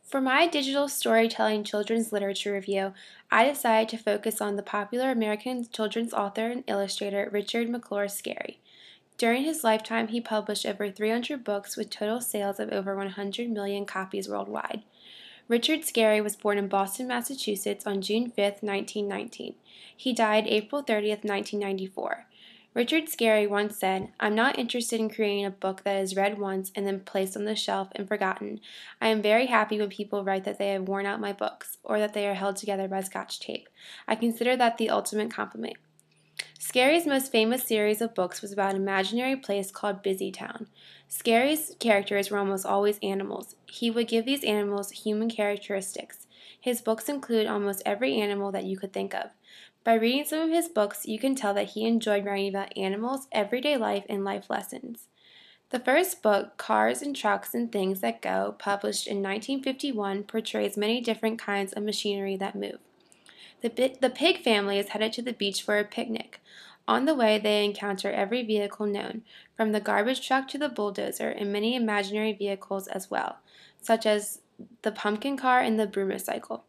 For my digital storytelling children's literature review, I decided to focus on the popular American children's author and illustrator Richard McClure Scarry. During his lifetime, he published over 300 books with total sales of over 100 million copies worldwide. Richard Scarry was born in Boston, Massachusetts on June 5, 1919. He died April 30, 1994. Richard Scarry once said, "I'm not interested in creating a book that is read once and then placed on the shelf and forgotten. I am very happy when people write that they have worn out my books, or that they are held together by Scotch tape. I consider that the ultimate compliment." Scarry's most famous series of books was about an imaginary place called Busy Town. Scarry's characters were almost always animals. He would give these animals human characteristics. His books include almost every animal that you could think of. By reading some of his books, you can tell that he enjoyed writing about animals, everyday life, and life lessons. The first book, Cars and Trucks and Things That Go, published in 1951, portrays many different kinds of machinery that move. The pig family is headed to the beach for a picnic. On the way, they encounter every vehicle known, from the garbage truck to the bulldozer, and many imaginary vehicles as well, such as the pumpkin car and the bromocycle.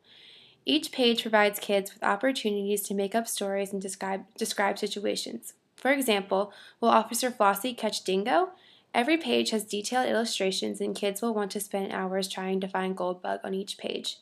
Each page provides kids with opportunities to make up stories and describe situations. For example, will Officer Flossie catch Dingo? Every page has detailed illustrations, and kids will want to spend hours trying to find Goldbug on each page.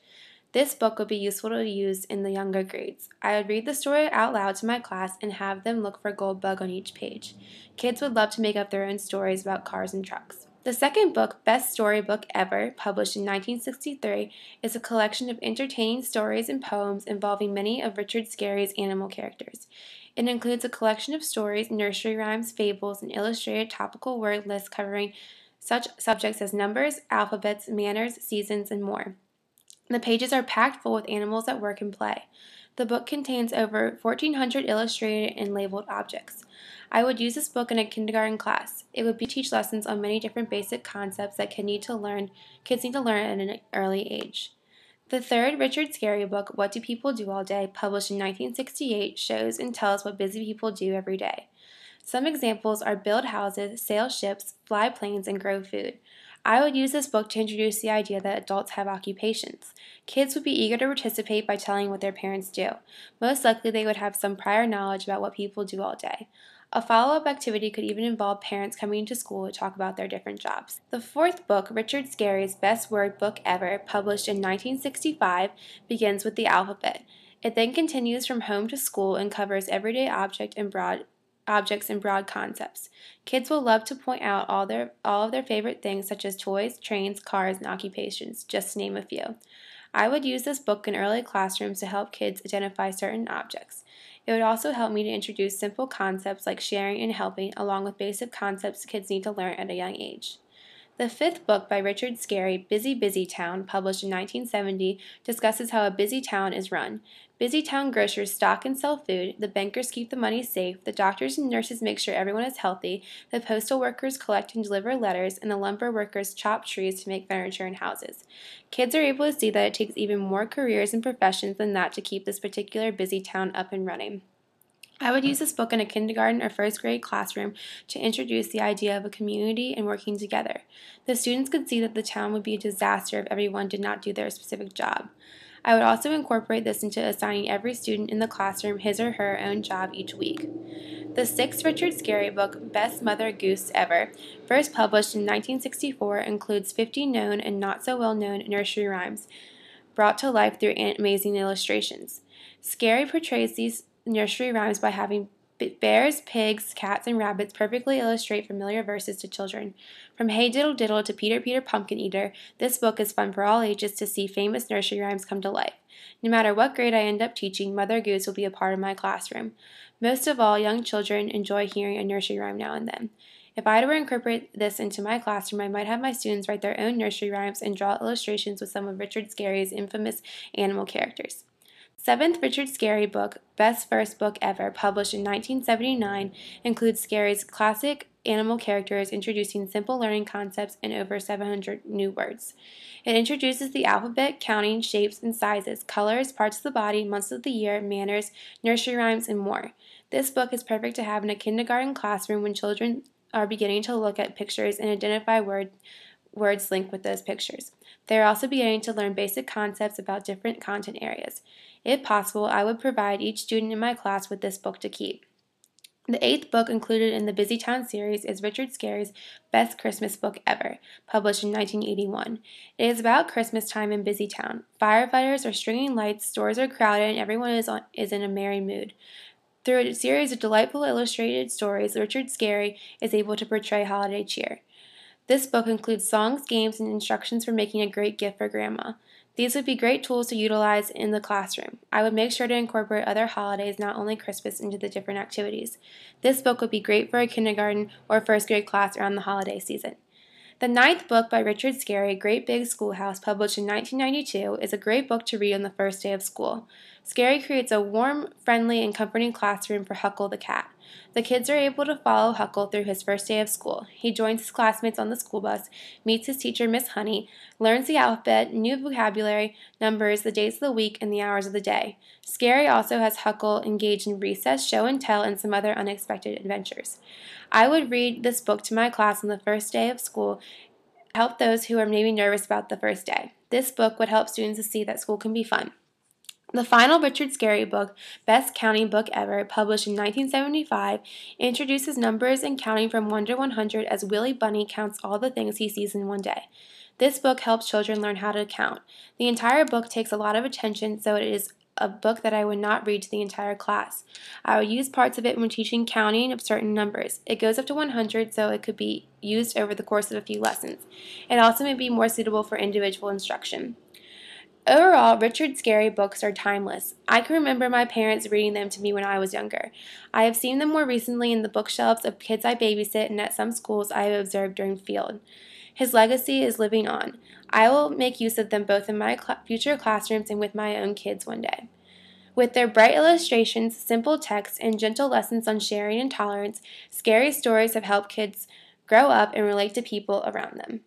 This book would be useful to use in the younger grades. I would read the story out loud to my class and have them look for Goldbug on each page. Kids would love to make up their own stories about cars and trucks. The second book, Best Storybook Ever, published in 1963, is a collection of entertaining stories and poems involving many of Richard Scarry's animal characters. It includes a collection of stories, nursery rhymes, fables, and illustrated topical word lists covering such subjects as numbers, alphabets, manners, seasons, and more. The pages are packed full with animals at work and play. The book contains over 1,400 illustrated and labeled objects. I would use this book in a kindergarten class. It would teach lessons on many different basic concepts that kids need to learn at an early age. The third Richard Scarry book, What Do People Do All Day, published in 1968, shows and tells what busy people do every day. Some examples are build houses, sail ships, fly planes, and grow food. I would use this book to introduce the idea that adults have occupations. Kids would be eager to participate by telling what their parents do. Most likely they would have some prior knowledge about what people do all day. A follow-up activity could even involve parents coming to school to talk about their different jobs. The fourth book, Richard Scarry's Best Word Book Ever, published in 1965, begins with the alphabet. It then continues from home to school and covers everyday objects and broad concepts. Kids will love to point out all of their favorite things such as toys, trains, cars, and occupations, just to name a few. I would use this book in early classrooms to help kids identify certain objects. It would also help me to introduce simple concepts like sharing and helping, along with basic concepts kids need to learn at a young age. The fifth book by Richard Scarry, Busy Town, published in 1970, discusses how a busy town is run. Busy town grocers stock and sell food, the bankers keep the money safe, the doctors and nurses make sure everyone is healthy, the postal workers collect and deliver letters, and the lumber workers chop trees to make furniture and houses. Kids are able to see that it takes even more careers and professions than that to keep this particular busy town up and running. I would use this book in a kindergarten or first grade classroom to introduce the idea of a community and working together. The students could see that the town would be a disaster if everyone did not do their specific job. I would also incorporate this into assigning every student in the classroom his or her own job each week. The sixth Richard Scarry book, Best Mother Goose Ever, first published in 1964, includes 50 known and not so well known nursery rhymes brought to life through amazing illustrations. Scarry portrays these nursery rhymes by having bears, pigs, cats, and rabbits perfectly illustrate familiar verses to children. From Hey Diddle Diddle to Peter Peter Pumpkin Eater, this book is fun for all ages to see famous nursery rhymes come to life. No matter what grade I end up teaching, Mother Goose will be a part of my classroom. Most of all, young children enjoy hearing a nursery rhyme now and then. If I were to incorporate this into my classroom, I might have my students write their own nursery rhymes and draw illustrations with some of Richard Scarry's infamous animal characters. Seventh Richard Scarry book, Best First Book Ever, published in 1979, includes Scarry's classic animal characters introducing simple learning concepts and over 700 new words. It introduces the alphabet, counting, shapes and sizes, colors, parts of the body, months of the year, manners, nursery rhymes, and more. This book is perfect to have in a kindergarten classroom when children are beginning to look at pictures and identify words linked with those pictures. They are also beginning to learn basic concepts about different content areas. If possible, I would provide each student in my class with this book to keep. The eighth book included in the Busy Town series is Richard Scarry's Best Christmas Book Ever, published in 1981. It is about Christmas time in Busy Town. Firefighters are stringing lights, stores are crowded, and everyone is in a merry mood. Through a series of delightful illustrated stories, Richard Scarry is able to portray holiday cheer. This book includes songs, games, and instructions for making a great gift for Grandma. These would be great tools to utilize in the classroom. I would make sure to incorporate other holidays, not only Christmas, into the different activities. This book would be great for a kindergarten or first grade class around the holiday season. The ninth book by Richard Scarry, Great Big Schoolhouse, published in 1992, is a great book to read on the first day of school. Scarry creates a warm, friendly, and comforting classroom for Huckle the cat. The kids are able to follow Huckle through his first day of school. He joins his classmates on the school bus, meets his teacher, Miss Honey, learns the alphabet, new vocabulary, numbers, the days of the week, and the hours of the day. Scarry also has Huckle engaged in recess, show and tell, and some other unexpected adventures. I would read this book to my class on the first day of school, help those who are maybe nervous about the first day. This book would help students to see that school can be fun. The final Richard Scarry book, Best Counting Book Ever, published in 1975, introduces numbers and counting from 1 to 100 as Willie Bunny counts all the things he sees in one day. This book helps children learn how to count. The entire book takes a lot of attention, so it is a book that I would not read to the entire class. I would use parts of it when teaching counting of certain numbers. It goes up to 100, so it could be used over the course of a few lessons. It also may be more suitable for individual instruction. Overall, Richard Scarry books are timeless. I can remember my parents reading them to me when I was younger. I have seen them more recently in the bookshelves of kids I babysit and at some schools I have observed during field. His legacy is living on. I will make use of them both in my future classrooms and with my own kids one day. With their bright illustrations, simple text, and gentle lessons on sharing and tolerance, Scarry stories have helped kids grow up and relate to people around them.